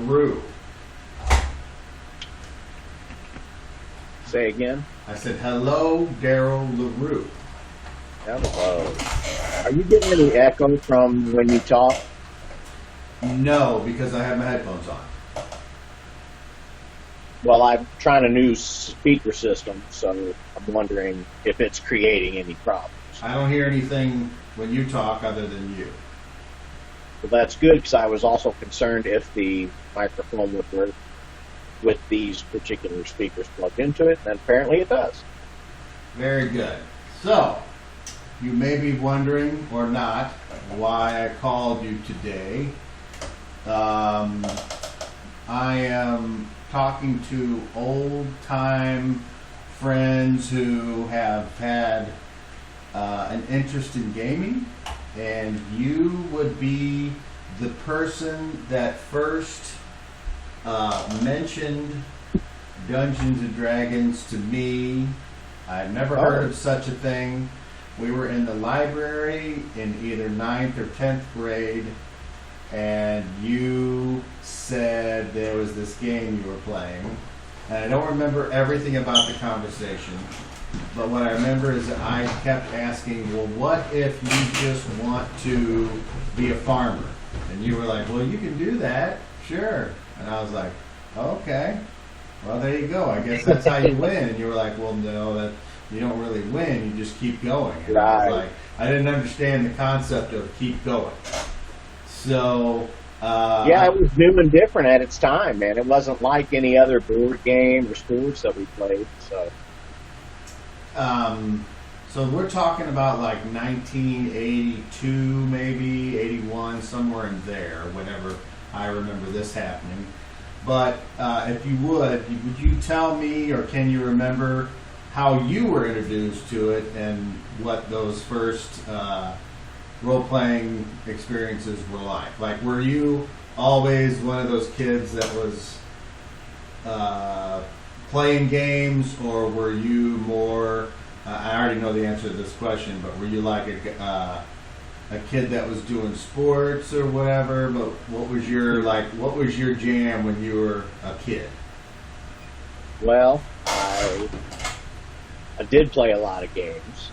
Leroux. Say again? I said, hello, Darrell Leroux. Hello. Are you getting any echo from when you talk? No, because I have my headphones on. Well, I'm trying a new speaker system, so I'm wondering if it's creating any problems. I don't hear anything when you talk other than you. Well, that's good, because I was also concerned if the microphone would work with these particular speakers plugged into it, and apparently it does. Very good. So, you may be wondering, or not, why I called you today. I am talking to old-time friends who have had an interest in gaming, and you would be the person that first mentioned Dungeons and Dragons to me. I've never heard of such a thing. We were in the library in either 9th or 10th grade, and you said there was this game you were playing. And I don't remember everything about the conversation, but what I remember is that I kept asking, well, what if you just want to be a farmer? And you were like, well, you can do that, sure. And I was like, okay, well, there you go. I guess that's how you win. And you were like, well, no, that you don't really win. You just keep going. And I was like, I didn't understand the concept of keep going. So yeah, it was new and different at its time, man. It wasn't like any other board game or sports that we played. So we're talking about like 1982, maybe 81, somewhere in there. Whenever I remember this happening. But if you would you tell me, or can you remember how you were introduced to it and what those first role-playing experiences were like? Like, were you always one of those kids that was playing games, or were you more, I already know the answer to this question, but were you like a kid that was doing sports or whatever? But what was your jam when you were a kid? Well, I did play a lot of games.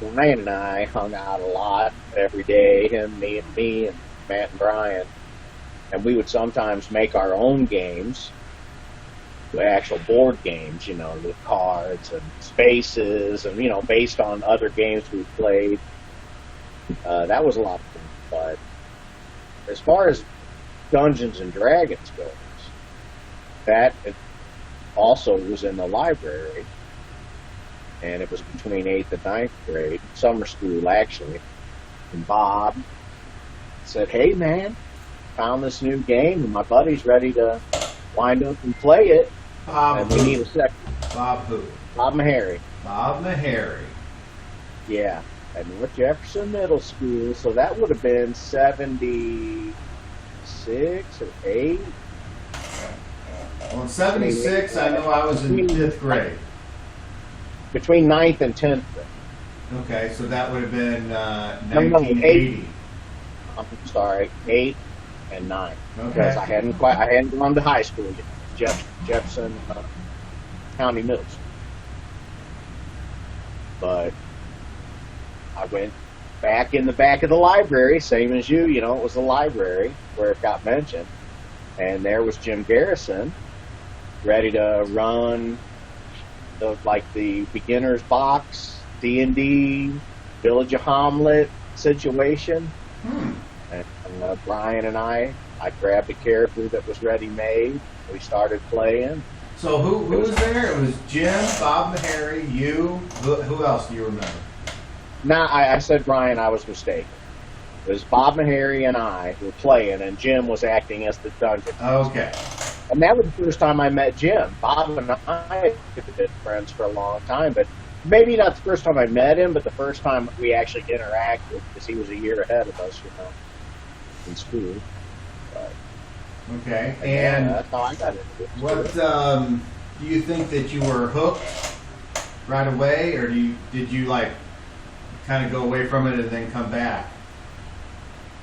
Brian and I hung out a lot every day, me and Matt and Brian, and we would sometimes make our own games, the actual board games, with cards and spaces, and based on other games we played. That was a lot of fun. But as far as Dungeons and Dragons goes, that also was in the library, and it was between 8th and 9th grade, summer school actually. And Bob said, "Hey man, found this new game, and my buddy's ready to wind up and play it. And we need a second." Bob who? Bob Meharry. Bob Meharry. Yeah. At North Jefferson Middle School, so that would have been 76 or 8. Well, in 76, I know I was in 5th grade. Between 9th and 10th grade. Okay, so that would have been 1980. I'm sorry, 8 and 9. Okay. Because I hadn't gone to high school yet. Jefferson County Middle School. But I went back in the back of the library, same as you, it was the library where it got mentioned. And there was Jim Garrison, ready to run the beginner's box, D&D, Village of Hamlet situation. And Brian and I grabbed a character that was ready-made. We started playing. So who was there? It was Jim, Bob Meharry, you. Who else do you remember? Nah, I said Brian, I was mistaken. It was Bob Meharry and I who were playing, and Jim was acting as the dungeon. Okay. And that was the first time I met Jim. Bob and I have been friends for a long time, but maybe not the first time I met him, but the first time we actually interacted, because he was a year ahead of us, in school. But, okay. And that's how I got into it. What do you think that you were hooked right away, or did you kind of go away from it and then come back?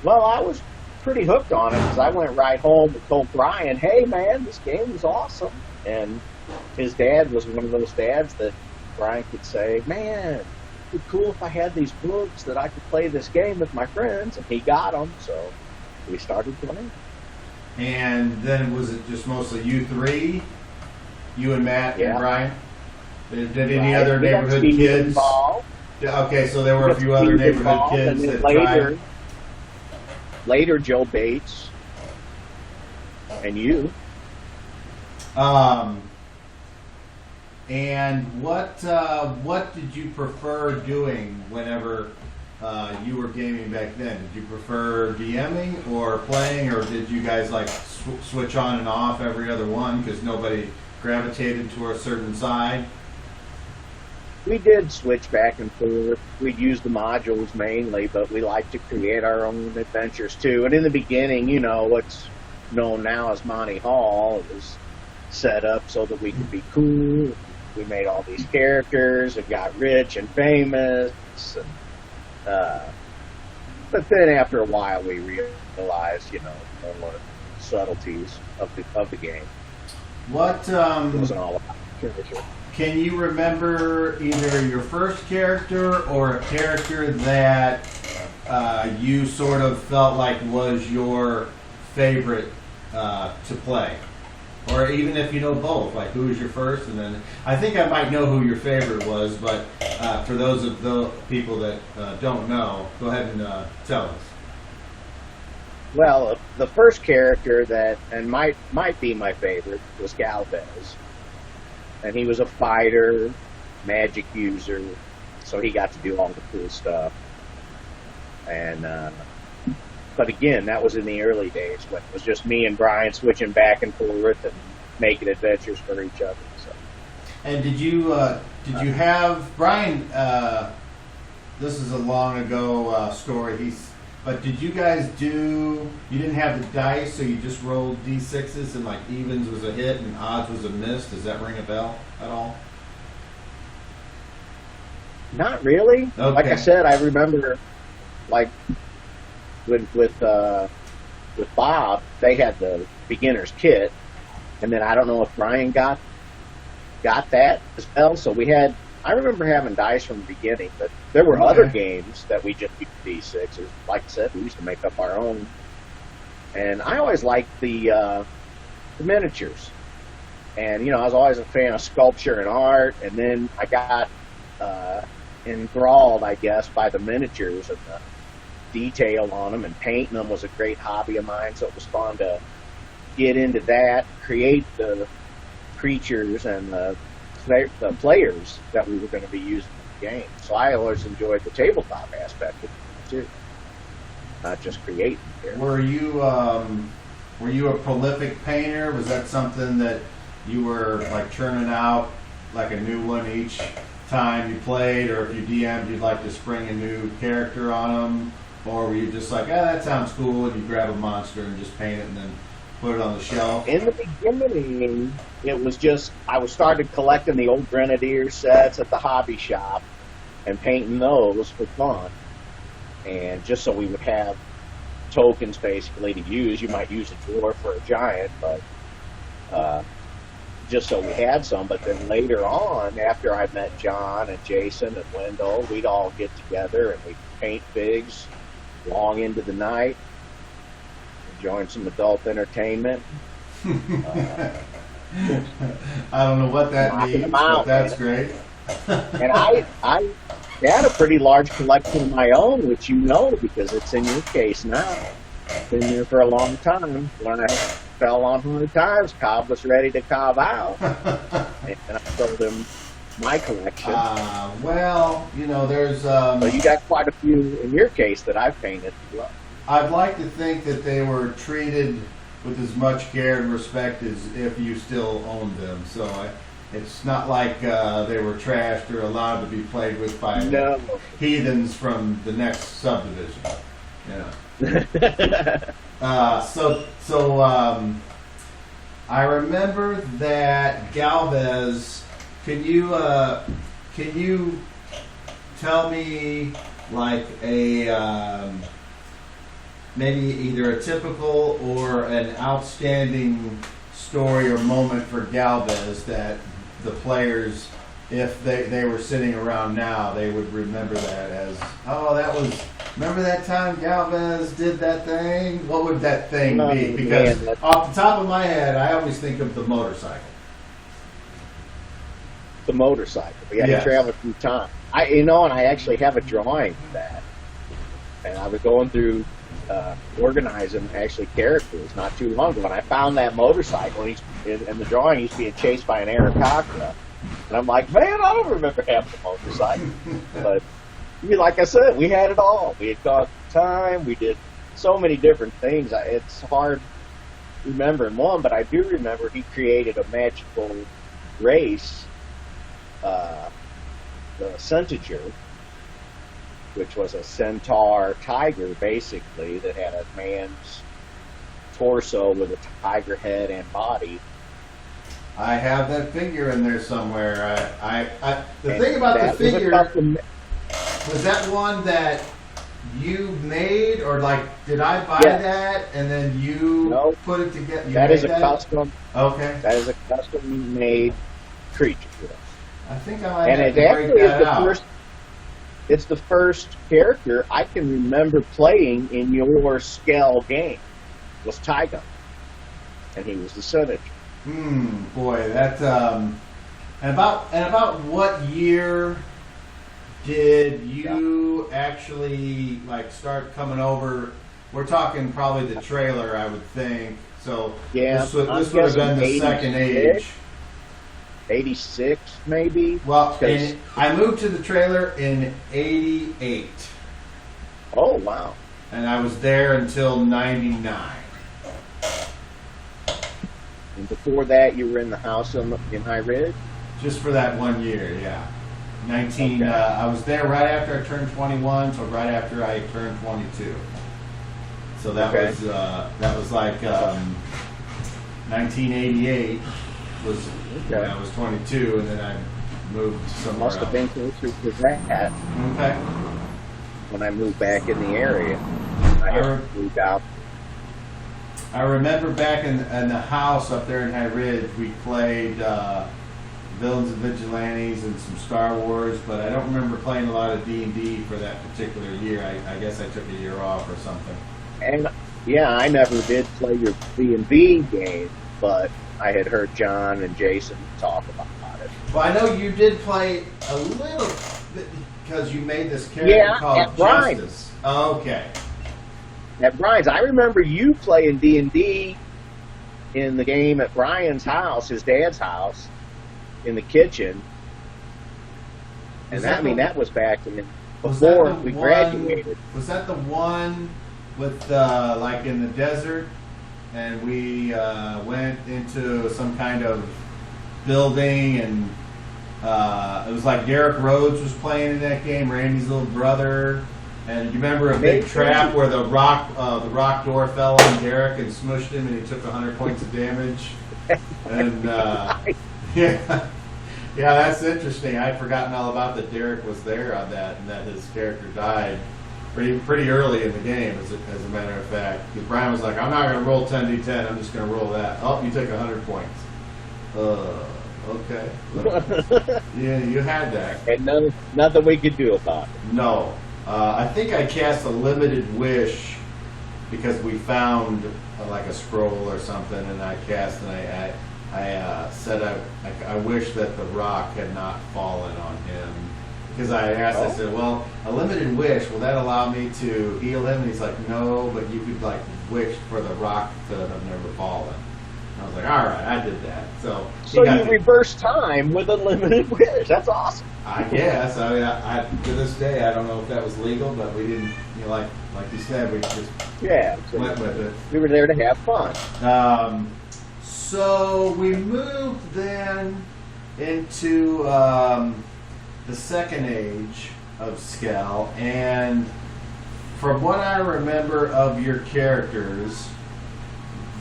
Well, I was pretty hooked on it because I went right home and told Brian, hey, man, this game is awesome. And his dad was one of those dads that Brian could say, man, it'd be cool if I had these books that I could play this game with my friends. And he got them, so we started playing. And then was it just mostly you three? You and Matt and Brian? Did any other neighborhood kids? Involved. Okay, so there were a few other neighborhood kids that tried. Later, Joe Bates and you. And what did you prefer doing whenever you were gaming back then? Did you prefer DMing or playing, or did you guys like switch on and off every other one because nobody gravitated to a certain side? We did switch back and forth. We'd use the modules mainly, but we like to create our own adventures too. And in the beginning, you know, what's known now as Monty Hall was set up so that we could be cool. We made all these characters and got rich and famous. And, but then after a while, we realized, you know, more subtleties of the game. What it wasn't all about character. Can you remember either your first character or a character that you sort of felt like was your favorite to play? Or even if you know both, like who was your first, and then I think I might know who your favorite was, but for those of the people that don't know, go ahead and tell us. Well, the first character that, and might be my favorite, was Galvez. And he was a fighter, magic user, so he got to do all the cool stuff. And but again, that was in the early days when it was just me and Brian switching back and forth and making adventures for each other. So. And did you have Brian? This is a long ago story. But did you guys do? You didn't have the dice, so you just rolled d6s and like evens was a hit and odds was a miss. Does that ring a bell at all? Not really. Okay. Like I said, I remember like with Bob, they had the beginner's kit, and then I don't know if Brian got that as well. So I remember having dice from the beginning, but there were other games that we just used D6s. Like I said, we used to make up our own. And I always liked the miniatures. And, you know, I was always a fan of sculpture and art, and then I got enthralled, I guess, by the miniatures and the detail on them, and painting them was a great hobby of mine, so it was fun to get into that, create the creatures and the players that we were going to be using in the game. So I always enjoyed the tabletop aspect of it too, not just creating. Were you a prolific painter? Was that something that you were like churning out like a new one each time you played, or if you DM'd, you'd like to spring a new character on them, or were you just like, that sounds cool, and you grab a monster and just paint it and then put it on the shelf? In the beginning, it was just, I started collecting the old Grenadier sets at the hobby shop and painting those for fun. And just so we would have tokens basically to use. You might use a dwarf for a giant, but just so we had some. But then later on, after I met John and Jason and Wendell, we'd all get together and we'd paint figs long into the night. Join some adult entertainment. I don't know what that means, but that's great. And I had a pretty large collection of my own, which you know because it's in your case now. Been there for a long time. When I fell on hard times, Cobb was ready to cob out. And I told him my collection. Well, you know, there's... So you got quite a few in your case that I've painted as well. I'd like to think that they were treated with as much care and respect as if you still owned them. So it's not like they were trashed or allowed to be played with by heathens from the next subdivision. So I remember that Galvez. Can you tell me like maybe either a typical or an outstanding story or moment for Galvez that the players, if they were sitting around now, they would remember that as, oh, remember that time Galvez did that thing? What would that thing be? Because off the top of my head, I always think of the motorcycle. The motorcycle. We had to travel through time. And I actually have a drawing of that. And I was going through organizing actually characters not too long ago. When I found that motorcycle, and in the drawing, he's being chased by an Aarakocra. And I'm like, man, I don't remember having a motorcycle. But like I said, we had it all. We had gone through time. We did so many different things. It's hard remembering one, but I do remember he created a magical race, the Centaur, which was a centaur tiger, basically, that had a man's torso with a tiger head and body. I have that figure in there somewhere. The thing about the figure, was that one that you made, or like, did I buy that and then you put it together? That is a custom. Okay. That is a custom-made creature. I think I might have to break that out. It's the first character I can remember playing in your Skell game. Was Tyga, and he was the Senator. Boy, that and about what year did you actually like start coming over? We're talking probably the trailer, I would think. So this would have been the second age. 86, maybe. Well, I moved to the trailer in '88. Oh wow! And I was there until '99. And before that, you were in the house in High Ridge? Just for that 1 year, yeah. I was there right after I turned 21, so right after I turned 22. So that was like 1988 was when I was 22, and then I moved somewhere Must have been closer to that. Okay. When I moved back in the area, I moved out. I remember back in the house up there in High Ridge, we played Villains and Vigilantes and some Star Wars, but I don't remember playing a lot of D&D for that particular year. I guess I took a year off or something. And I never did play your D&D game, but I had heard John and Jason talk about it. Well, I know you did play a little bit because you made this character called Justice. Okay. At Brian's, I remember you playing D&D in the game at Brian's house, his dad's house, in the kitchen. And that was back before we graduated. Was that the one with like in the desert, and we went into some kind of building, and it was like Derek Rhodes was playing in that game, Randy's little brother. And you remember a big trap where the rock door fell on Derek and smushed him, and he took 100 points of damage. And yeah, that's interesting. I'd forgotten all about that. Derek was there on that, and that his character died pretty early in the game, as a matter of fact. Because Brian was like, "I'm not going to roll 10d10. I'm just going to roll that." Oh, you took 100 points. Okay. Yeah, you had that. And nothing we could do about it. No. I think I cast a limited wish because we found like a scroll or something, and I cast, and I said I wish that the rock had not fallen on him, because I asked, I said, well, a limited wish, will that allow me to heal him? And he's like, no, but you could like wish for the rock to have never fallen. I was like, all right, I did that. So you reverse time with a limited wish. That's awesome. I guess. I mean, to this day, I don't know if that was legal, but we didn't. Like you said, we just went with it. We were there to have fun. So we moved then into the second age of Skell, and from what I remember of your characters,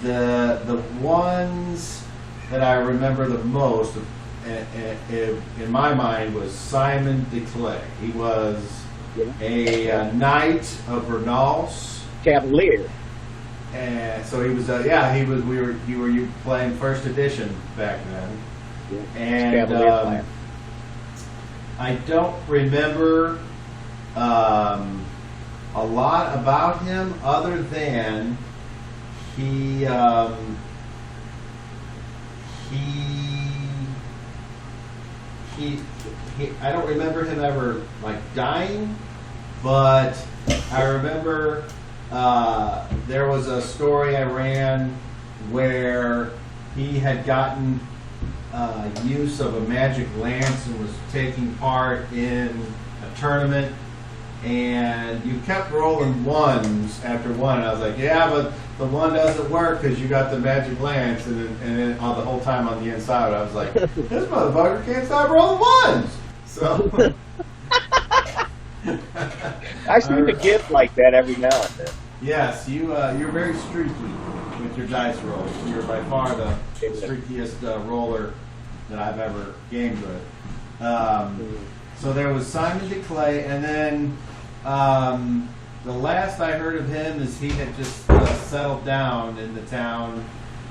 the ones that I remember the most in my mind was Simon de Clay. He was a knight of Renals, Cavalier. And so he was, he was. You were playing first edition back then, Yeah, and Cavalier class. I don't remember a lot about him other than he I don't remember him ever like dying, but I remember there was a story I ran where he had gotten use of a magic lance and was taking part in a tournament, and you kept rolling ones after one, and I was like, yeah, but the one doesn't work because you got the magic lance, and then all the whole time on the inside I was like, this motherfucker can't stop rolling ones. So I seem to get like that every now and then. yes, you're very streaky with your dice rolls. You're by far the streakiest roller that I've ever gamed with. So there was Simon DeClay, and then the last I heard of him is he had just settled down in the town,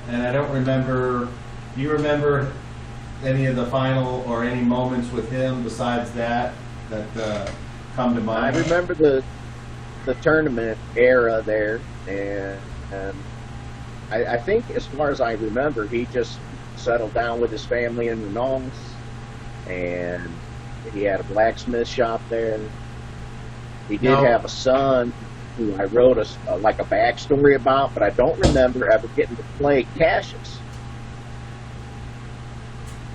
and I don't remember. Do you remember any of the final or any moments with him besides that come to mind? I remember the tournament era there, and I think as far as I remember, he just settled down with his family in Renons, and he had a blacksmith shop there. He did have a son who I wrote a backstory about, but I don't remember ever getting to play Cassius.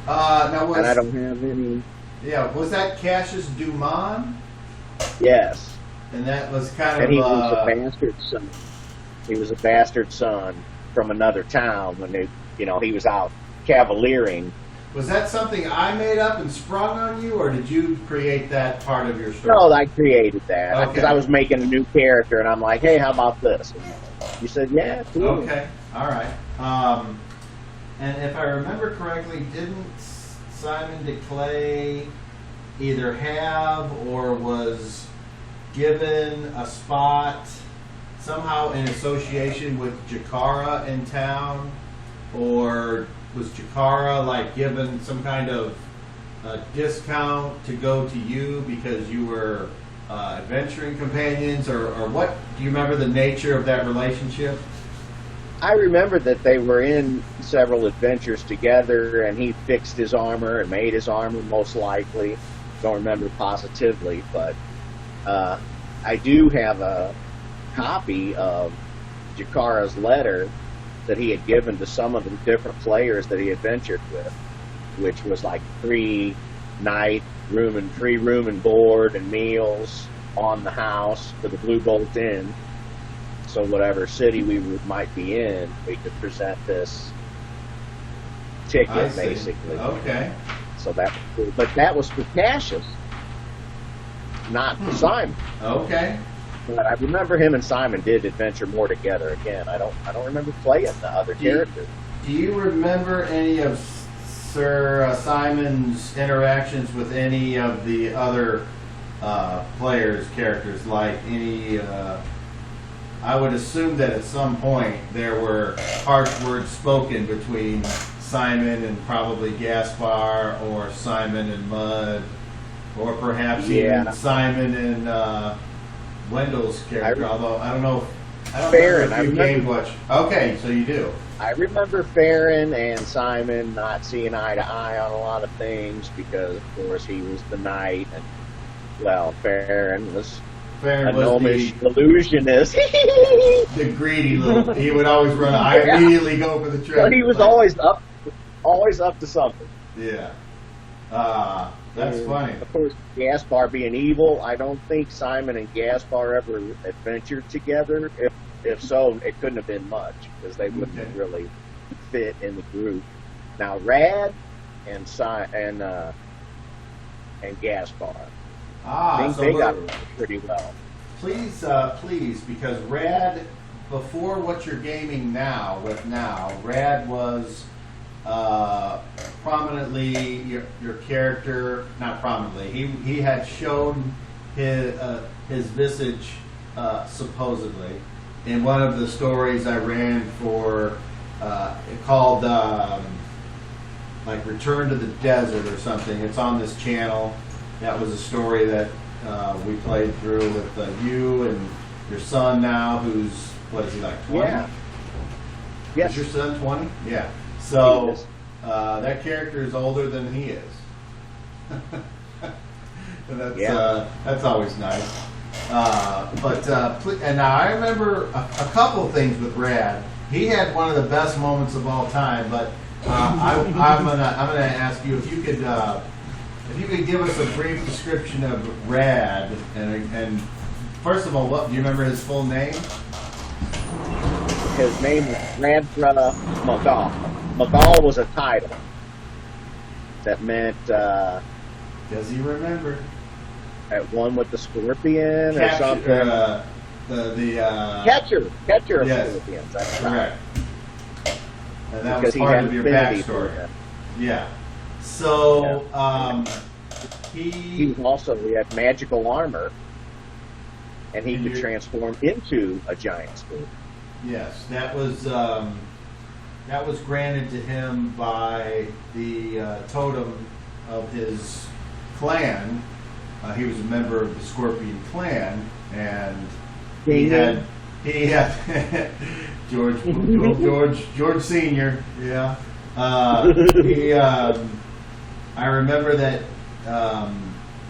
And I don't have any. Yeah, was that Cassius Dumont? Yes. And that was kind And of. he was a bastard son. He was a bastard son from another town when he was out cavaliering. Was that something I made up and sprung on you, or did you create that part of your story? No, I created that because Okay. I was making a new character, and I'm like, hey, how about this? And you said, yeah, cool. Okay, all right. And if I remember correctly, didn't Simon DeClay either have or was given a spot somehow in association with Jakara in town, or was Jakara like given some kind of discount to go to you because you were adventuring companions, or what? Do you remember the nature of that relationship? I remember that they were in several adventures together, and he fixed his armor and made his armor, most likely. Don't remember positively, but I do have a copy of Jakara's letter that he had given to some of the different players that he adventured with, which was like free room and board and meals on the house for the Blue Bolt Inn. So whatever city we might be in, we could present this I ticket, see. basically. Okay. So that was cool. But that was for Cassius, not for Simon. Okay. But I remember him and Simon did adventure more together. Again, I don't remember playing the other characters. Do you remember any of Sir Simon's interactions with any of the other players' characters? Like any, I would assume that at some point there were harsh words spoken between Simon and probably Gaspar, or Simon and Mud, or perhaps even Simon and Wendell's character. Although I don't know. I don't Farron, remember if you gamed much. Okay, so you do. I remember Farron and Simon not seeing eye to eye on a lot of things because, of course, he was the knight, and Farron was a gnomish illusionist. The greedy little. He would always run. I immediately go for the trick. So he was always up to something. Yeah. That's funny. Of course, Gaspar being evil, I don't think Simon and Gaspar ever adventured together. If so, it couldn't have been much because they wouldn't really fit in the group. Now, Rad and Gaspar, I think they got along pretty well. Please, because Rad, before what you're gaming now, Rad was prominently your character, not prominently. He had shown his visage supposedly, in one of the stories I ran for, called like Return to the Desert or something. It's on this channel. That was a story that we played through with you and your son now, who's, what is he, like 20? Yeah. Yes. Is your son 20? Yeah. So that character is older than he is. And that's always nice. And now I remember a couple things with Brad. He had one of the best moments of all time. But I'm gonna ask you if you could give us a brief description of Rad. And first of all, what do you remember his full name? His name was Radra Magal. Magal was a title that meant. Does he remember? At one with the scorpion or something. Catcher of scorpions. That's correct. Right. And that was part of your backstory. Yeah. So he had magical armor, and he could transform into a giant scorpion. Yes, that was granted to him by the totem of his clan. He was a member of the Scorpion clan, and he had George Senior. Yeah, I remember that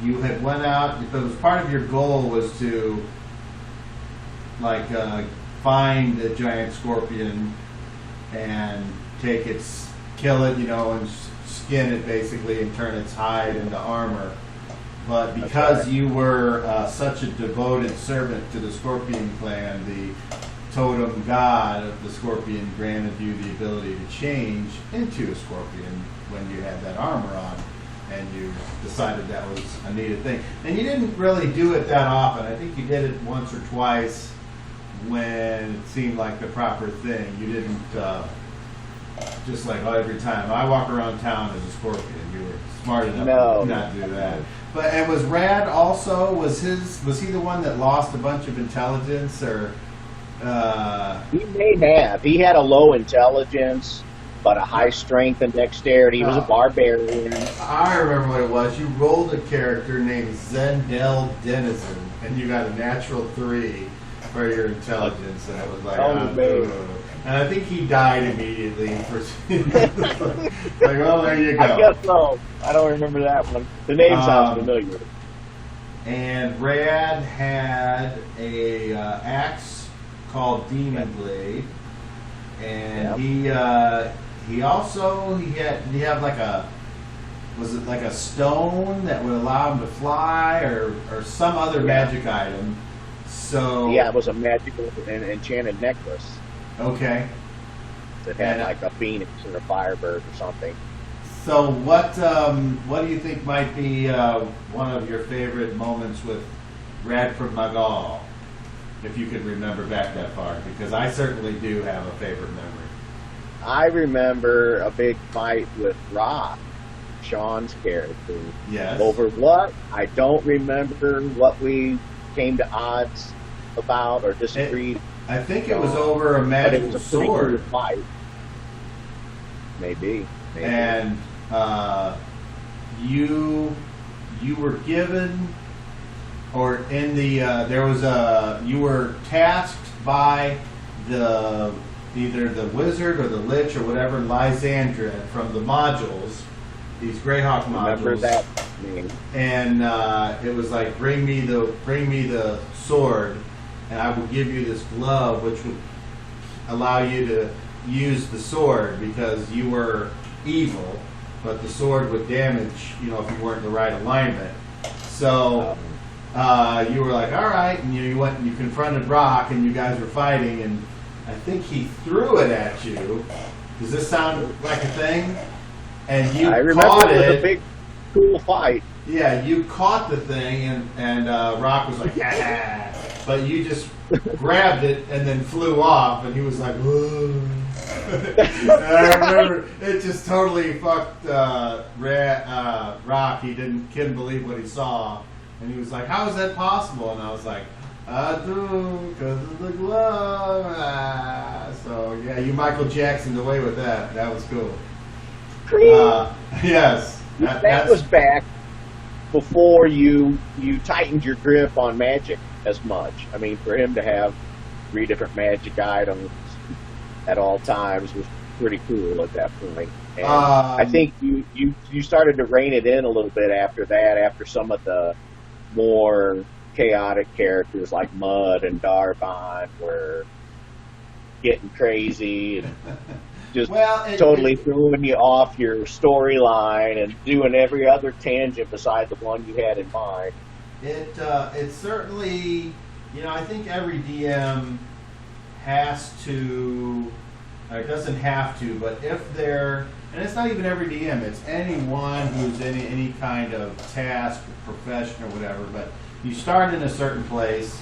you had went out. It was part of your goal was to find a giant scorpion and kill it, and skin it basically, and turn its hide into armor. But because you were such a devoted servant to the Scorpion clan, the totem god of the Scorpion granted you the ability to change into a scorpion when you had that armor on, and you decided that was a needed thing. And you didn't really do it that often. I think you did it once or twice when it seemed like the proper thing. You didn't just every time. I walk around town as a scorpion. You were smart enough to not do that. And was Rad also, was he the one that lost a bunch of intelligence, or? He may have. He had a low intelligence, but a high strength and dexterity. He was a barbarian. I remember what it was. You rolled a character named Zendel Denizen, and you got a natural 3 for your intelligence, and it was and I think he died immediately. Well, there you go. I guess so. I don't remember that one. The name sounds familiar. And Rad had a axe called Demon Blade, and he had was it like a stone that would allow him to fly, or some other magic item? So it was a magical and enchanted necklace. Okay. That had like a phoenix or a firebird or something. So what do you think might be one of your favorite moments with Radford Magal, if you could remember back that far? Because I certainly do have a favorite memory. I remember a big fight with Rob, Sean's character. Yes. Over what? I don't remember what we came to odds about or disagreed. I think it was over a magical sword. Fight. Maybe. And you were given, or in the you were tasked by either the wizard or the lich or whatever, Lysandra, from the modules, these Greyhawk modules. Remember that name. And it was like, bring me the sword, and I will give you this glove, which would allow you to use the sword because you were evil, but the sword would damage, if you weren't in the right alignment. So you were like, all right, and you went and you confronted Brock, and you guys were fighting, and I think he threw it at you. Does this sound like a thing? And you caught it. It was a big, cool fight. Yeah, you caught the thing, and Rock was like, ah. But you just grabbed it and then flew off, and he was like, whoa. And I remember it just totally fucked Rock. He couldn't believe what he saw, and he was like, how is that possible? And I was like, I do, because of the glove. So, yeah, you Michael Jacksoned away with that. That was cool. Yes. That was back before you tightened your grip on magic as much. I mean, for him to have 3 different magic items at all times was pretty cool at that point. And I think you started to rein it in a little bit after that, after some of the more chaotic characters like Mud and Darbon were getting crazy and just totally throwing you off your storyline and doing every other tangent beside the one you had in mind. It certainly, I think every DM has to, or doesn't have to, but if they're, and it's not even every DM, it's anyone who's in any kind of task, profession, or whatever, but you start in a certain place,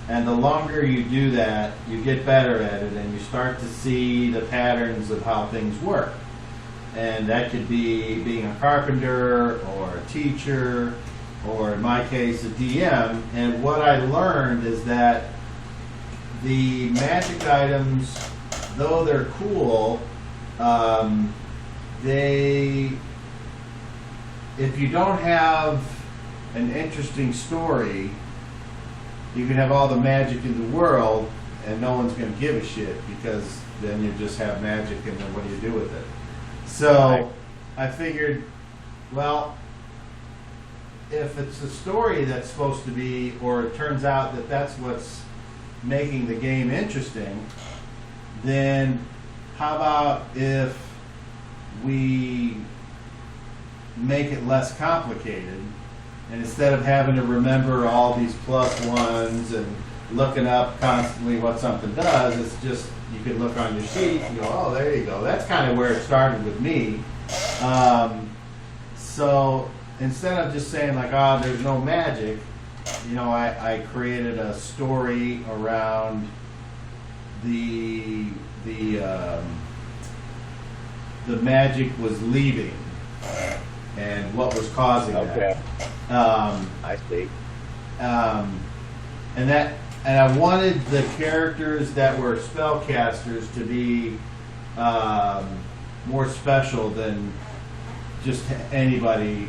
and the longer you do that, you get better at it, and you start to see the patterns of how things work. And that could be being a carpenter, or a teacher, or in my case, a DM. And what I learned is that the magic items, though they're cool, if you don't have an interesting story, you can have all the magic in the world and no one's going to give a shit, because then you just have magic and then what do you do with it? So I figured, well, if it's a story that's supposed to be, or it turns out that that's what's making the game interesting, then how about if we make it less complicated, and instead of having to remember all these +1s and looking up constantly what something does, it's just, you can look on your sheet and go, oh, there you go. That's kind of where it started with me. So instead of just saying like, oh, there's no magic, I created a story around the magic was leaving and what was causing that. I see. And I wanted the characters that were spellcasters to be more special than just anybody.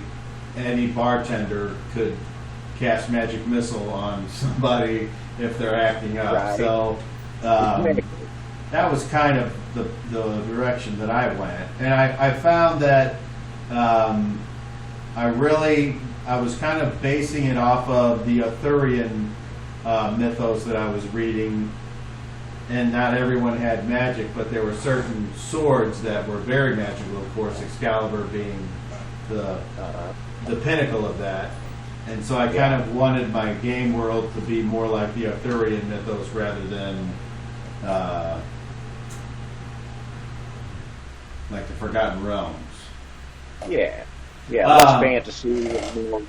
Any bartender could cast magic missile on somebody if they're acting up. Right. So that was kind of the direction that I went, and I found that I was kind of basing it off of the Arthurian mythos that I was reading, and not everyone had magic, but there were certain swords that were very magical, of course, Excalibur being the pinnacle of that. And so I kind of wanted my game world to be more like the Arthurian mythos rather than like the Forgotten Realms. Yeah, less fantasy, a little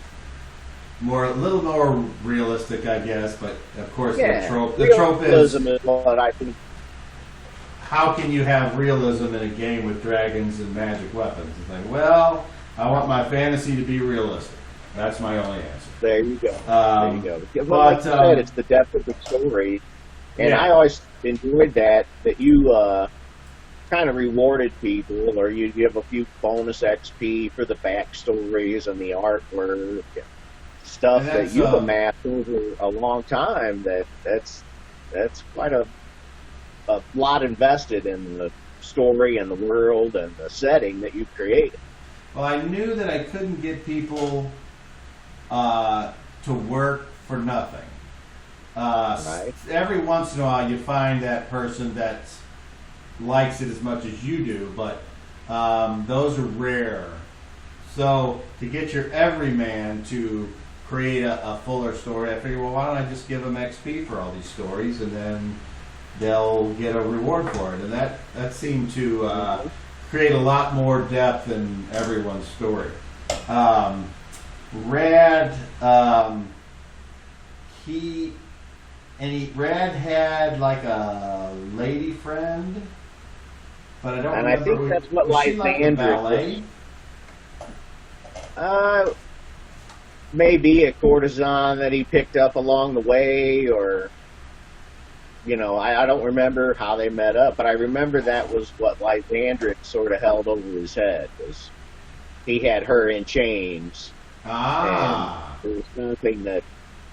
more realistic, I guess. But of course, the trope is what I think. How can you have realism in a game with dragons and magic weapons? It's like, well, I want my fantasy to be realistic. That's my only answer. There you go. Well, like you said, it's the depth of the story, and I always enjoyed that you kind of rewarded people, or you give a few bonus XP for the backstories and the artwork, and stuff that you've amassed over a long time. That's quite a lot invested in the story and the world and the setting that you've created. Well, I knew that I couldn't get people to work for nothing. Right. Every once in a while, you find that person that likes it as much as you do, but those are rare. So to get your everyman to create a fuller story, I figured, well, why don't I just give them XP for all these stories, and then they'll get a reward for it. And that seemed to create a lot more depth in everyone's story. Rad had like a lady friend, but I don't remember. And I think that's what Lysander ballet. maybe a courtesan that he picked up along the way, or I don't remember how they met up, but I remember that was what Lysandric sort of held over his head, was he had her in chains. And there was nothing that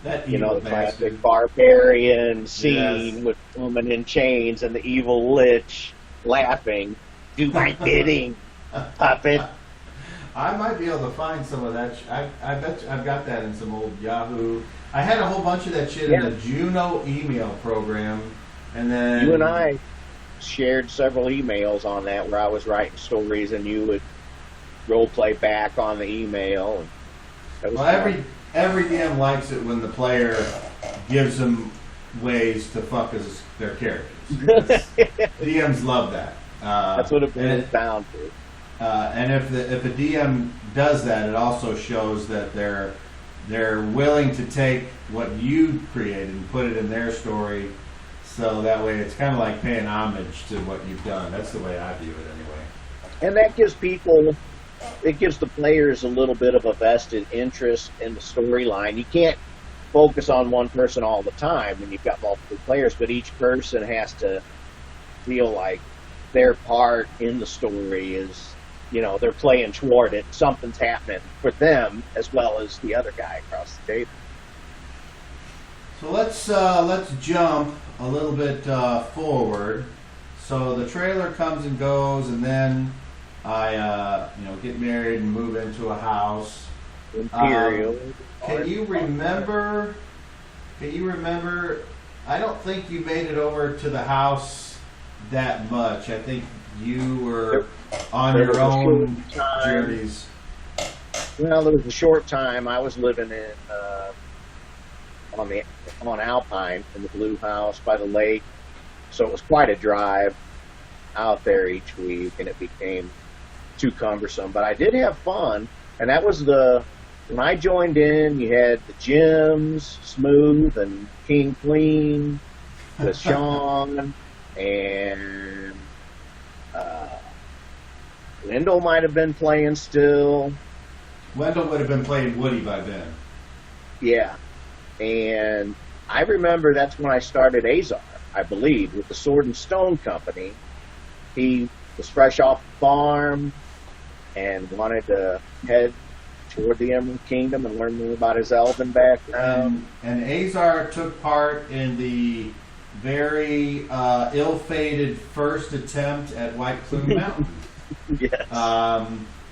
the classic barbarian scene with the woman in chains and the evil lich laughing, "Do my bidding, puppet." I might be able to find some of that. I bet you I've got that in some old Yahoo. I had a whole bunch of that shit in the Juno email program, and then you and I shared several emails on that where I was writing stories and you would role play back on the email. And that was every DM likes it when the player gives them ways to fuck their characters. DMs love that. That's what it boils down to. And if a DM does that, it also shows that they're willing to take what you created and put it in their story. So that way, it's kind of like paying homage to what you've done. That's the way I view it, anyway. And that gives the players a little bit of a vested interest in the storyline. You can't focus on one person all the time when you've got multiple players, but each person has to feel like their part in the story is, they're playing toward it. Something's happening for them as well as the other guy across the table. So let's jump a little bit forward. So the trailer comes and goes, and then I get married and move into a house. Imperial. Can you remember? I don't think you made it over to the house that much. I think you were on your own journeys. Well, there was a short time. I was living in on Alpine in the Blue House by the lake, so it was quite a drive out there each week, and it became too cumbersome. But I did have fun, and that was when I joined in. You had the Jims, Smooth, and King Queen, the Sean, and Wendell might have been playing still. Wendell would have been playing Woody by then. Yeah. And I remember that's when I started Azar, I believe, with the Sword and Stone Company. He was fresh off the farm and wanted to head toward the Emerald Kingdom and learn more about his elven background. And Azar took part in the very ill-fated first attempt at White Plume Mountain. Yes.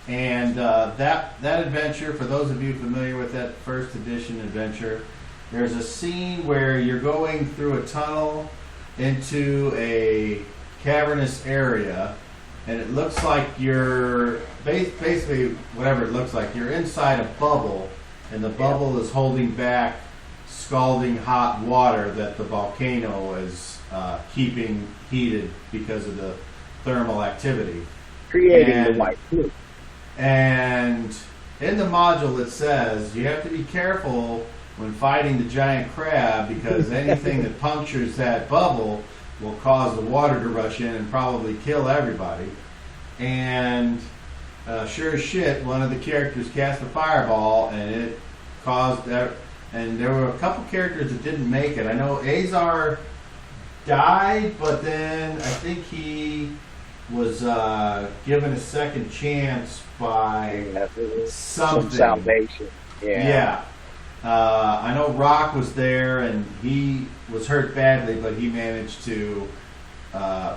And that adventure, for those of you familiar with that first edition adventure, there's a scene where you're going through a tunnel into a cavernous area, and it looks like you're basically whatever it looks like. You're inside a bubble, and the bubble is holding back scalding hot water that the volcano is keeping heated because of the thermal activity, creating the white plume. And in the module it says you have to be careful when fighting the giant crab, because anything that punctures that bubble will cause the water to rush in and probably kill everybody. And sure as shit, one of the characters cast a fireball, and it caused that. And there were a couple characters that didn't make it. I know Azar died, but then I think he was given a second chance by something. Some salvation. Yeah. I know Rock was there, and he was hurt badly, but he managed to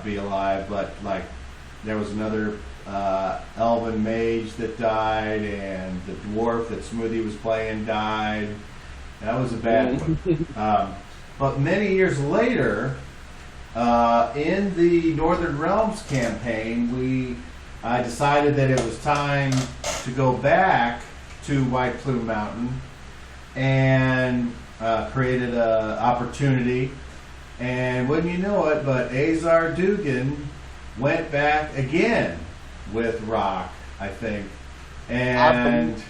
be alive. But there was another elven mage that died, and the dwarf that Smoothie was playing died. That was a bad one. But many years later, in the Northern Realms campaign, I decided that it was time to go back to White Plume Mountain, and created an opportunity. And wouldn't you know it, but Azar Dugan went back again with Rock, I think. And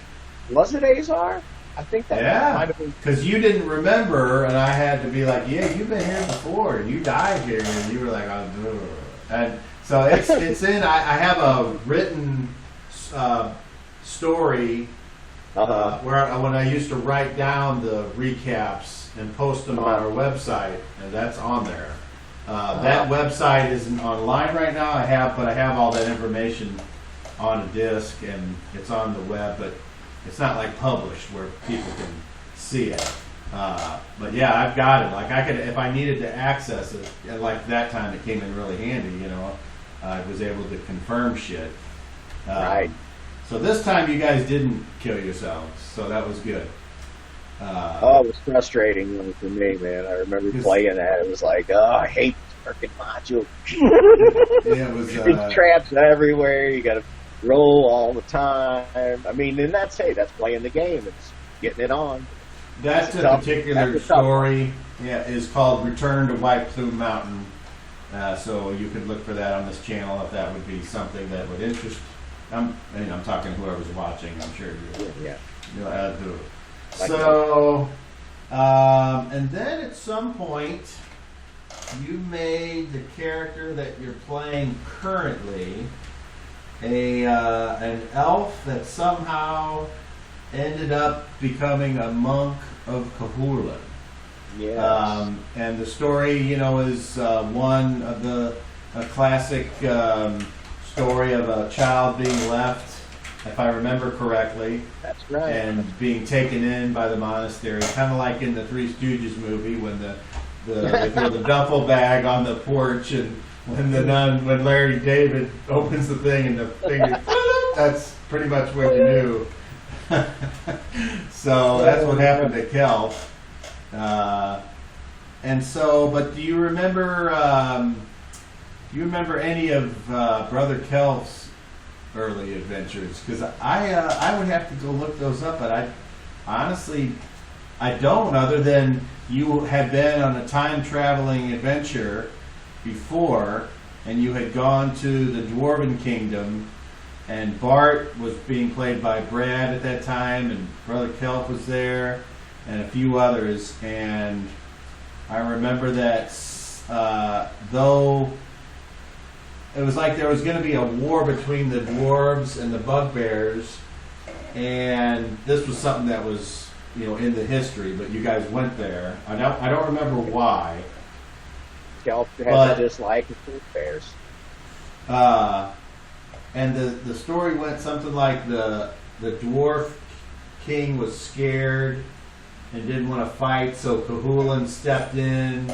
was it Azar? I think that might have been. Because you didn't remember, and I had to be like, yeah, you've been here before, and you died here, and you were like, oh, and so it's in. I have a written story When I used to write down the recaps and post them on our website, and that's on there. That website isn't online right now. But I have all that information on a disc, and it's on the web, but it's not like published where people can see it. But yeah, I've got it. Like I could, if I needed to access it, like that time it came in really handy. You know, I was able to confirm shit. Right. So this time you guys didn't kill yourselves, so that was good. It was frustrating for me, man. I remember playing that. It was like, I hate freaking module. Yeah, it was. There's traps everywhere. You got to roll all the time. I mean, and that's playing the game. It's getting it on. That's a particular story. Yeah, is called Return to White Plume Mountain. So you could look for that on this channel if that would be something that would interest. I'm talking to whoever's watching. I'm sure you'll add to it. So, and then at some point, you made the character that you're playing currently an elf that somehow ended up becoming a monk of Cahulin. Yes. And the story, is one of a classic story of a child being left, if I remember correctly. That's right. And being taken in by the monastery, kind of like in the Three Stooges movie when they throw the duffel bag on the porch, and when Larry David opens the thing and the thing, that's pretty much what you knew. So that's what happened to Kel. And so, but do you remember any of Brother Kelf's early adventures? Because I would have to go look those up, but I don't, other than you had been on a time traveling adventure before, and you had gone to the Dwarven Kingdom, and Bart was being played by Brad at that time, and Brother Kelf was there, and a few others. And I remember that though it was like there was going to be a war between the dwarves and the bugbears, and this was something that was in the history, but you guys went there. I don't remember why. Kelf had a dislike of bugbears. And the story went something like the dwarf king was scared and didn't want to fight, so Cahulin stepped in,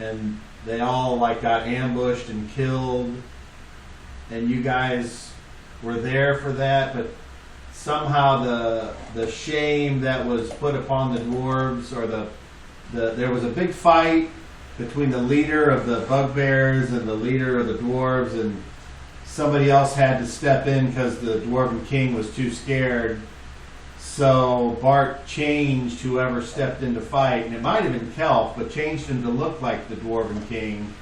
and they all got ambushed and killed, and you guys were there for that, but somehow the shame that was put upon the dwarves, or there was a big fight between the leader of the bugbears and the leader of the dwarves, and somebody else had to step in because the Dwarven King was too scared. So Bart changed whoever stepped in to fight, and it might have been Kelf, but changed him to look like the Dwarven King,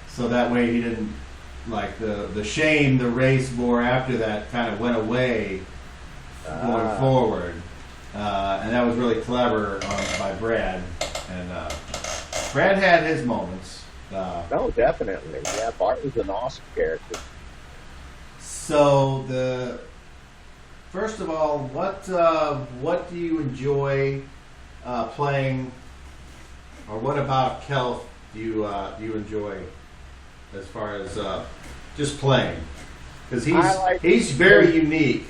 so that way he didn't, the shame the race bore after that kind of went away going forward. And that was really clever by Brad. And Brad had his moments. No, definitely. Yeah, Bart was an awesome character. So first of all, what do you enjoy playing, or what about Kelf do you enjoy as far as just playing? Because he's very unique.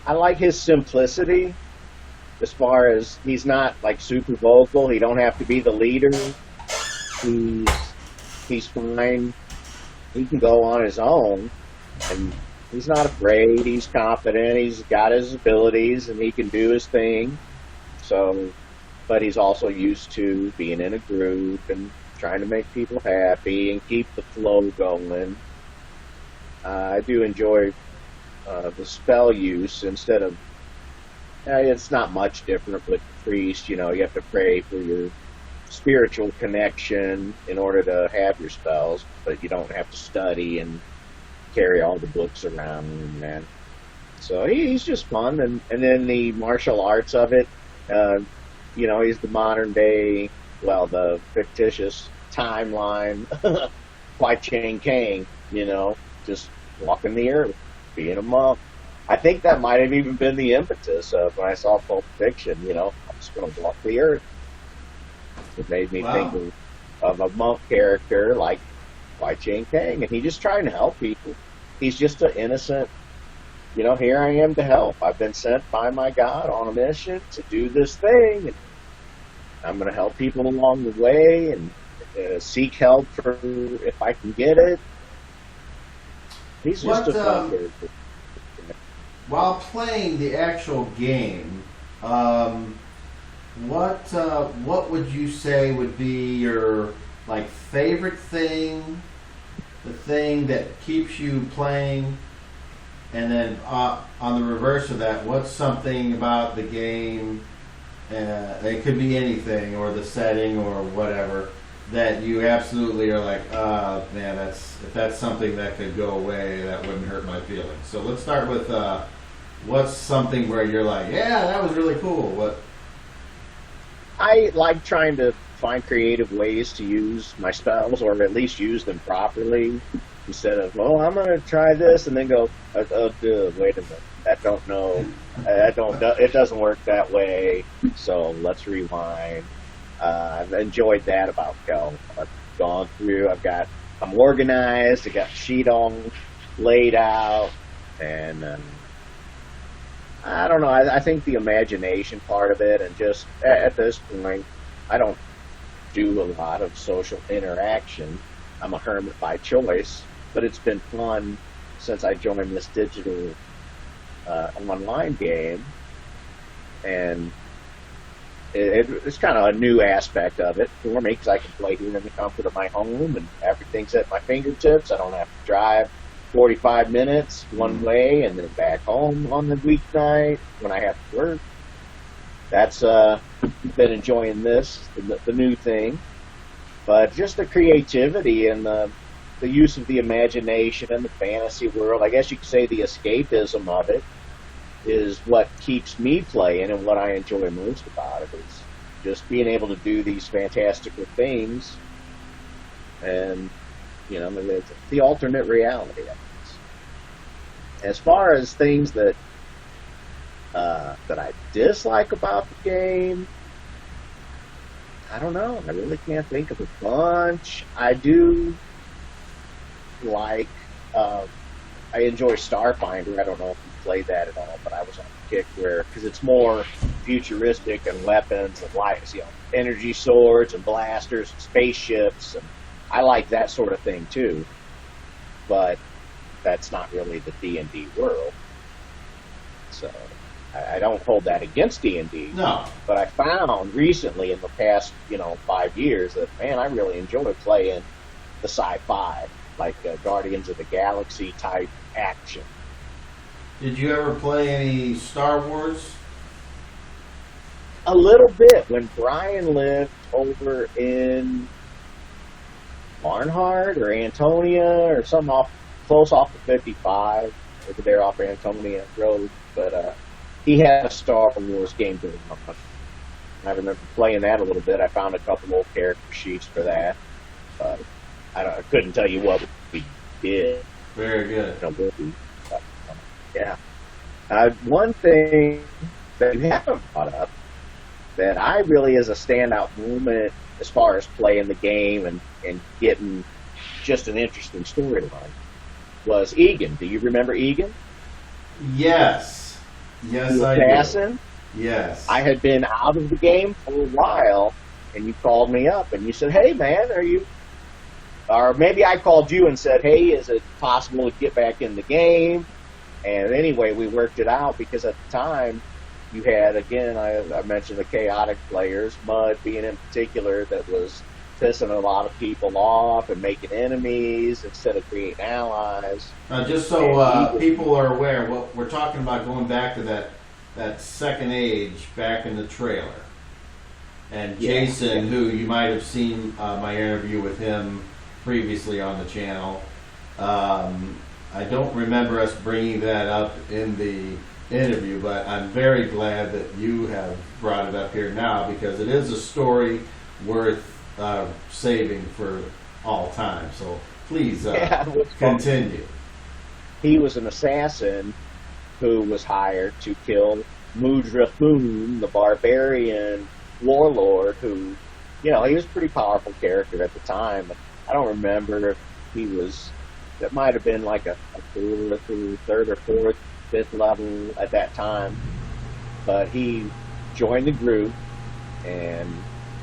I like his simplicity, as far as he's not super vocal. He don't have to be the leader. He's fine. He can go on his own, and he's not afraid. He's confident. He's got his abilities, and he can do his thing. So, but he's also used to being in a group and trying to make people happy and keep the flow going. I do enjoy the spell use instead of. It's not much different with the priest. You have to pray for your spiritual connection in order to have your spells, but you don't have to study and carry all the books around, man. So he's just fun, and then the martial arts of it, he's the modern day, the fictitious timeline, Kwai Chang Kang, just walking the earth, being a monk, I think that might have even been the impetus of when I saw Pulp Fiction. I'm just going to walk the earth. It made me think Wow. of a monk character like Chang Kang, and he's just trying to help people. He's just an innocent. Here I am to help. I've been sent by my God on a mission to do this thing, and I'm going to help people along the way and seek help for if I can get it. He's just What, a fun character. while playing the actual game, what would you say would be your like favorite thing, the thing that keeps you playing, and then on the reverse of that, what's something about the game? It could be anything, or the setting, or whatever, that you absolutely are like, man, if that's something that could go away, that wouldn't hurt my feelings. So let's start with what's something where you're like, yeah, that was really cool. What? I like trying to find creative ways to use my spells, or at least use them properly, instead of, I'm going to try this, and then go, wait a minute, it doesn't work that way, so let's rewind. I've enjoyed that about Kel. I've gone through, I'm organized, I got the sheet all laid out, and I don't know, I think the imagination part of it, and just at this point, I don't do a lot of social interaction. I'm a hermit by choice, but it's been fun since I joined this digital online game, and it's kind of a new aspect of it for me because I can play here in the comfort of my home and everything's at my fingertips. I don't have to drive 45 minutes one way and then back home on the weeknight when I have to work. That's been enjoying the new thing, but just the creativity and the use of the imagination and the fantasy world. I guess you could say the escapism of it is what keeps me playing, and what I enjoy most about it is just being able to do these fantastical things, and it's the alternate reality. I guess. As far as things that I dislike about the game, I don't know. I really can't think of a bunch. I do like. I enjoy Starfinder. I don't know if you played that at all, but I was on a kick because it's more futuristic and weapons and energy swords and blasters and spaceships, and I like that sort of thing too. But that's not really the D&D world, so I don't hold that against D&D. No. But I found recently in the past 5 years that, man, I really enjoy playing the sci-fi, like Guardians of the Galaxy type action. Did you ever play any Star Wars? A little bit. When Brian lived over in Barnhart or Antonia or something close off the 55, over there off Antonia Road, but he had a Star Wars game going on. I remember playing that a little bit. I found a couple old character sheets for that, but I couldn't tell you what we did. Very good. Yeah. One thing that you haven't brought up that I really is a standout moment as far as playing the game and getting just an interesting storyline was Egan. Do you remember Egan? Yes. Yes, the I assassin? do. Yes. I had been out of the game for a while, and you called me up and you said, "Hey, man, or maybe I called you and said, "Hey, is it possible to get back in the game?" And anyway, we worked it out because at the time you had, again, I mentioned the chaotic players, Mud being in particular, that was pissing a lot of people off and making enemies instead of creating allies. Just so people are aware, what we're talking about going back to that second age back in the trailer. And Jason, who you might have seen my interview with him previously on the channel, I don't remember us bringing that up in the interview, but I'm very glad that you have brought it up here now because it is a story worth saving for all time. So please continue. He was an assassin who was hired to kill Mudrathun, the barbarian warlord, who, he was a pretty powerful character at the time. I don't remember if he was, it might have been like a third or fourth, fifth level at that time. But he joined the group and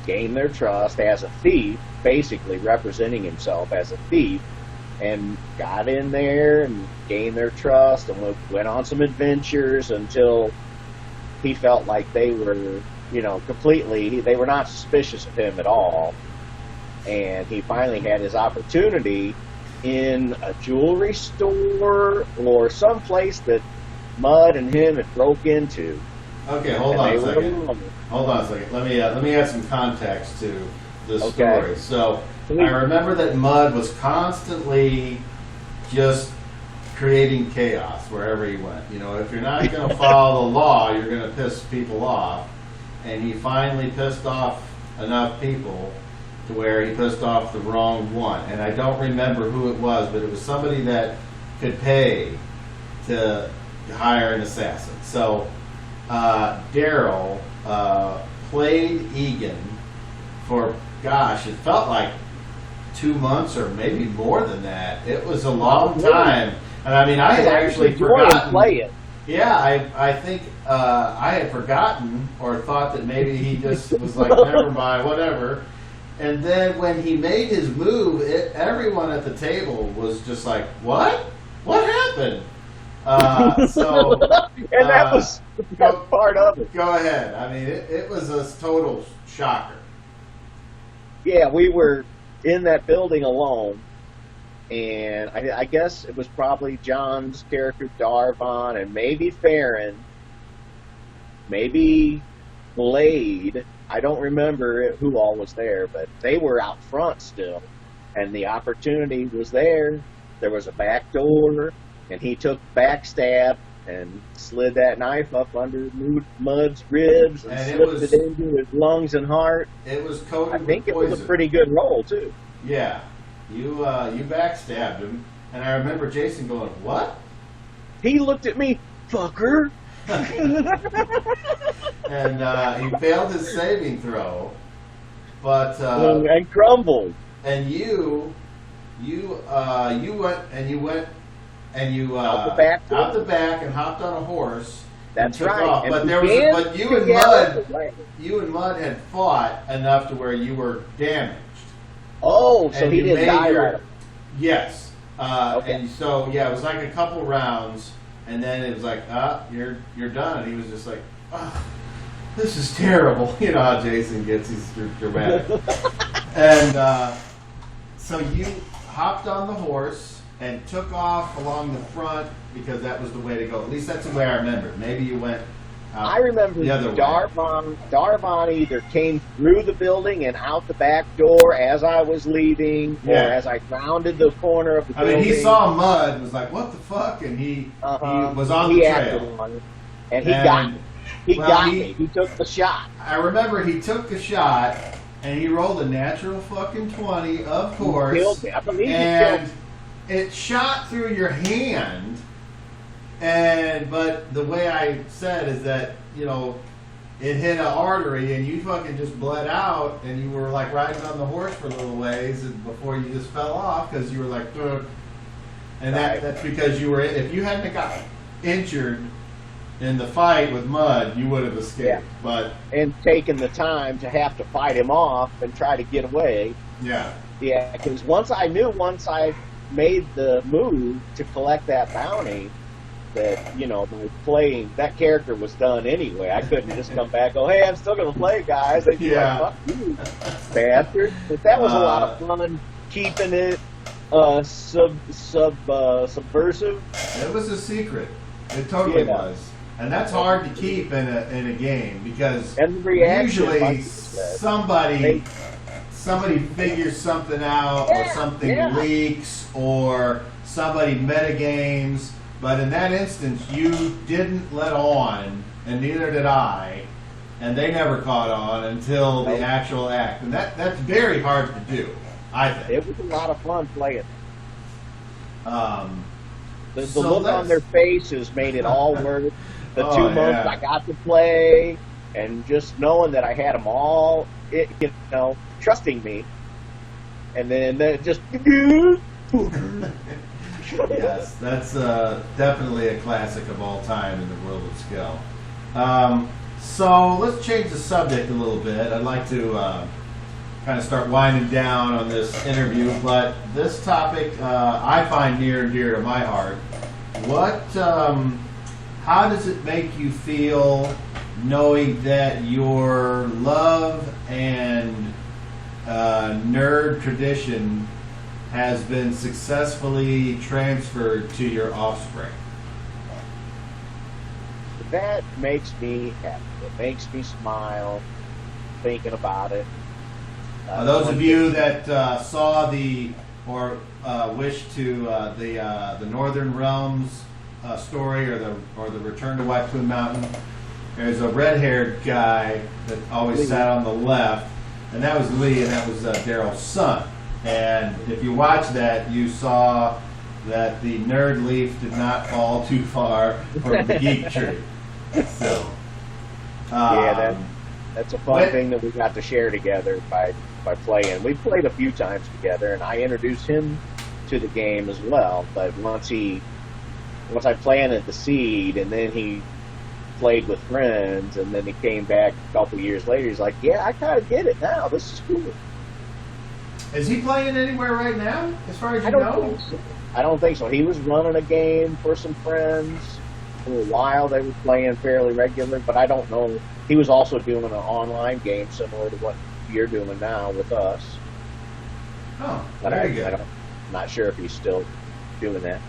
gained their trust as a thief, basically representing himself as a thief, and got in there and gained their trust and went on some adventures until he felt like they were, completely, they were not suspicious of him at all. And he finally had his opportunity in a jewelry store or some place that Mud and him had broke into. Okay, hold on a second. Hold on a second. Let me add some context to this story. So I remember that Mud was constantly just creating chaos wherever he went. If you're not going to follow the law, you're going to piss people off. And he finally pissed off enough people to where he pissed off the wrong one. And I don't remember who it was, but it was somebody that could pay to hire an assassin. So Darrell played Egan for, gosh, it felt like 2 months or maybe more than that. It was a long time. And I mean, I had actually forgotten. Play it. Yeah, I think I had forgotten or thought that maybe he just was like, never mind, whatever. And then when he made his move, everyone at the table was just like, what? What happened? So, and that was part of it. Go ahead. I mean, it was a total shocker. Yeah, we were in that building alone, and I guess it was probably John's character Darvon, and maybe Farron, maybe Blade. I don't remember who all was there, but they were out front still, and the opportunity was there. There was a back door, and he took backstab and slid that knife up under Mud's ribs and slipped it into his lungs and heart. It was coated with poison. I think it was a pretty good roll, too. Yeah. You backstabbed him, and I remember Jason going, what? He looked at me, fucker. And he failed his saving throw, but and crumbled. And you went and you out the back and hopped on a horse. That's right. But you and Mud had fought enough to where you were damaged. Oh, so he didn't die right away. Yes. Okay. And so it was like a couple rounds, and then it was like, you're done. And he was just like, this is terrible. You know how Jason gets, he's dramatic. And so you hopped on the horse and took off along the front because that was the way to go. At least that's the way I remember. Maybe you went I remember the other Darvon either came through the building and out the back door as I was leaving, or as I rounded the corner of the building. I mean, he saw Mud, was like, what the fuck? And he was on the trail. And he got me. He got me. He took the shot. I remember he took the shot, and he rolled a natural fucking 20, of course. He killed me. I believe he and killed me. It shot through your hand, but the way I said is that, it hit an artery and you fucking just bled out, and you were like riding on the horse for a little ways before you just fell off because you were like, ugh. And that's because you were, if you hadn't got injured in the fight with Mud, you would have escaped. Yeah. And taken the time to have to fight him off and try to get away. Yeah. Yeah, because once I made the move to collect that bounty, that, my playing, that character was done anyway. I couldn't just come back and go, hey, I'm still going to play, guys. They'd be like, fuck you, bastard. But that was a lot of fun, keeping it subversive. It was a secret. It totally was. And that's hard to keep in a game because usually somebody figures something out, or something leaks, or somebody metagames. But in that instance, you didn't let on, and neither did I, and they never caught on until the actual act. And that's very hard to do, I think. It was a lot of fun playing. The look on their faces made it all worth the 2 months I got to play, and just knowing that I had them all, trusting me, and then just. Yes, that's definitely a classic of all time in the world of Skell. So let's change the subject a little bit. I'd like to kind of start winding down on this interview, but this topic I find near and dear to my heart. How does it make you feel knowing that your love and nerd tradition has been successfully transferred to your offspring? That makes me happy. It makes me smile thinking about it. Those of you that saw wish to the Northern Realms story or the Return to White Plume Mountain, there's a red-haired guy that always Lee. sat on the left, and that was Lee, and that was Darrell's son. And if you watch that, you saw that the nerd leaf did not fall too far from the geek tree. So, that's a fun thing that we got to share together by playing. We played a few times together, and I introduced him to the game as well. But once I planted the seed, and then he played with friends, and then he came back a couple years later. He's like, "Yeah, I kind of get it now. This is cool." Is he playing anywhere right now, as far as you I don't know? think so. I don't think so. He was running a game for some friends. For a while, they were playing fairly regular, but I don't know. He was also doing an online game similar to what you're doing now with us. Oh, But very good. I'm not sure if he's still doing that.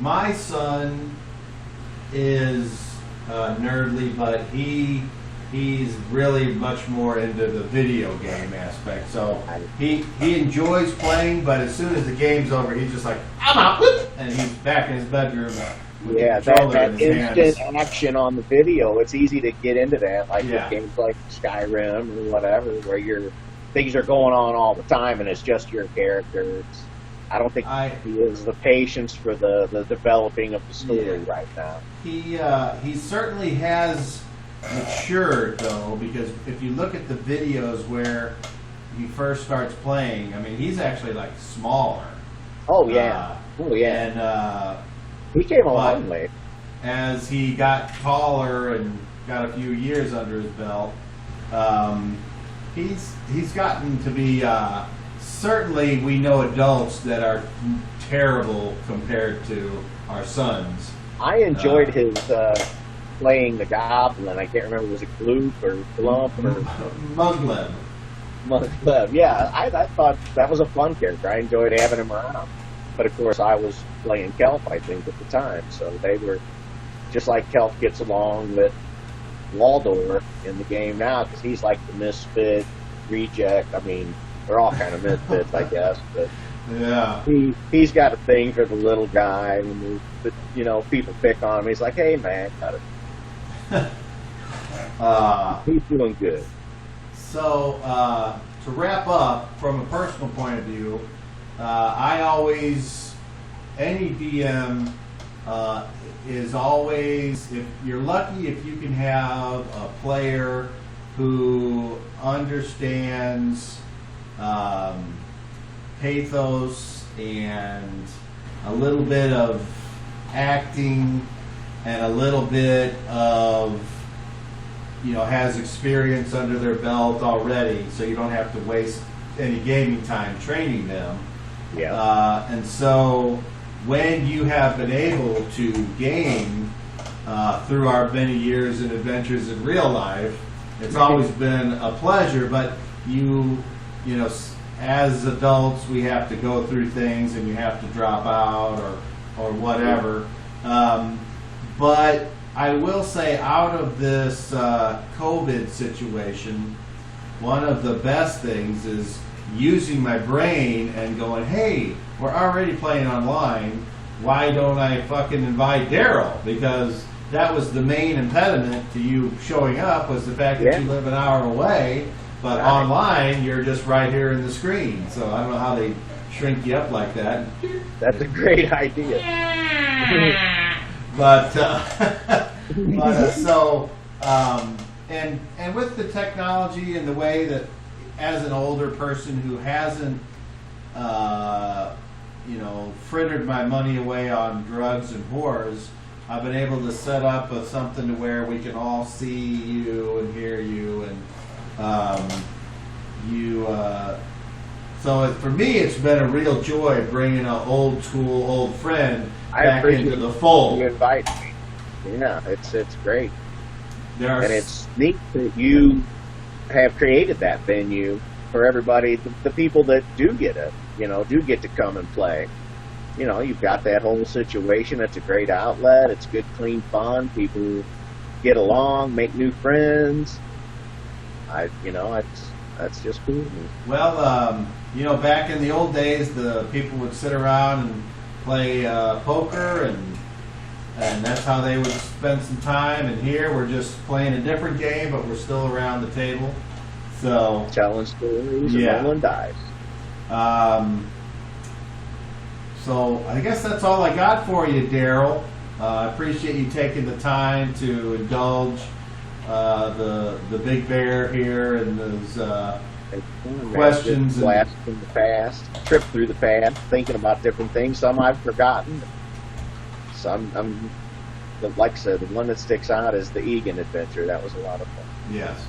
My son is nerdly, but he's really much more into the video game aspect. So he enjoys playing, but as soon as the game's over, he's just like, "I'm out," and he's back in his bedroom with the controller that in his instant hands. action on the video, it's easy to get into that, like Yeah. with games like Skyrim or whatever, where things are going on all the time and it's just your character. I don't think he has the patience for the developing of the story right now. He certainly has matured, though, because if you look at the videos where he first starts playing, I mean, he's actually like smaller. Oh yeah, And he came a long way. As he got taller and got a few years under his belt, he's gotten to be. Certainly, we know adults that are terrible compared to our sons. I enjoyed his playing the goblin. I can't remember, was it Gloop or Glump or Mugleb. Mugleb? Yeah, I thought that was a fun character. I enjoyed having him around. But of course, I was playing Kelp, I think, at the time. So they were just like Kelp gets along with Waldor in the game now, because he's like the misfit reject. I mean, they're all kind of misfits, I guess. But yeah, he's got a thing for the little guy. And people pick on him. He's like, "Hey, man, got it." He's doing good. So, to wrap up, from a personal point of view, any DM is always, if you're lucky, if you can have a player who understands pathos and a little bit of acting and a little bit of, has experience under their belt already, so you don't have to waste any gaming time training them. Yeah. And so when you have been able to game through our many years and adventures in real life, it's always been a pleasure, but as adults, we have to go through things and you have to drop out or whatever. But I will say, out of this COVID situation, one of the best things is using my brain and going, "Hey, we're already playing online. Why don't I fucking invite Darrell?" Because that was the main impediment to you showing up, was the fact that you live an hour away. But Right. online, you're just right here in the screen. So I don't know how they shrink you up like that. That's a great idea. But, and with the technology and the way that, as an older person who hasn't, frittered my money away on drugs and whores, I've been able to set up something to where we can all see you and hear you, and so for me, it's been a real joy bringing an old school, old friend back into the fold. You invite me. Yeah, it's great. And it's neat that you have created that venue for everybody, the people that do get to come and play. You've got that whole situation. It's a great outlet. It's good, clean fun. People get along, make new friends. That's just cool. Well, back in the old days, the people would sit around and play poker, and that's how they would spend some time. And here, we're just playing a different game, but we're still around the table. So telling stories and rolling dice. So I guess that's all I got for you, Darrell. I appreciate you taking the time to indulge the big bear here and those questions. Blast from the past, trip through the past, thinking about different things. Some I've forgotten. Some, like I said, the one that sticks out is the Egan adventure. That was a lot of fun. Yes.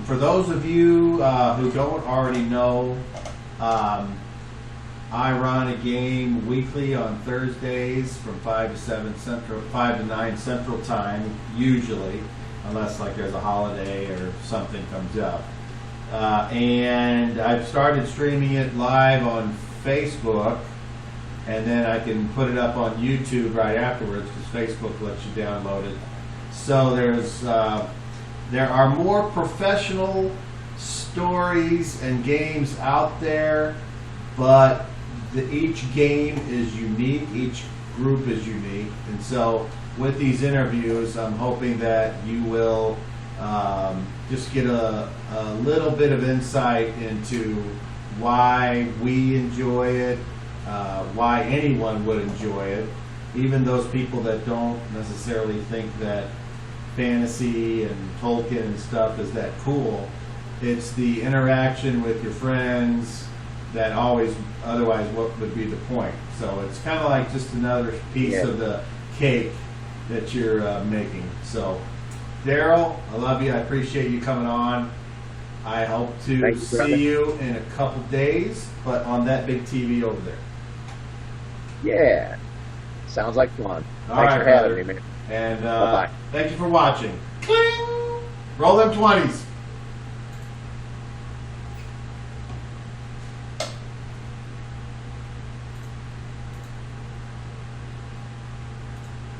For those of you who don't already know, I run a game weekly on Thursdays from 5 to 9 Central Time, usually, unless like there's a holiday or something comes up. And I've started streaming it live on Facebook, and then I can put it up on YouTube right afterwards because Facebook lets you download it. So there are more professional stories and games out there, but each game is unique, each group is unique, and so with these interviews, I'm hoping that you will just get a little bit of insight into why we enjoy it, why anyone would enjoy it, even those people that don't necessarily think that fantasy and Tolkien and stuff is that cool. It's the interaction with your friends that otherwise what would be the point. So it's kind of like just another piece of the cake that you're making. So Darrell, I love you. I appreciate you coming on. I hope to see you in a couple days, but on that big TV over there. Yeah. Sounds like fun. All Thanks right, for having brother. me, man. And Bye-bye. thank you for watching. Cling! Roll them 20s.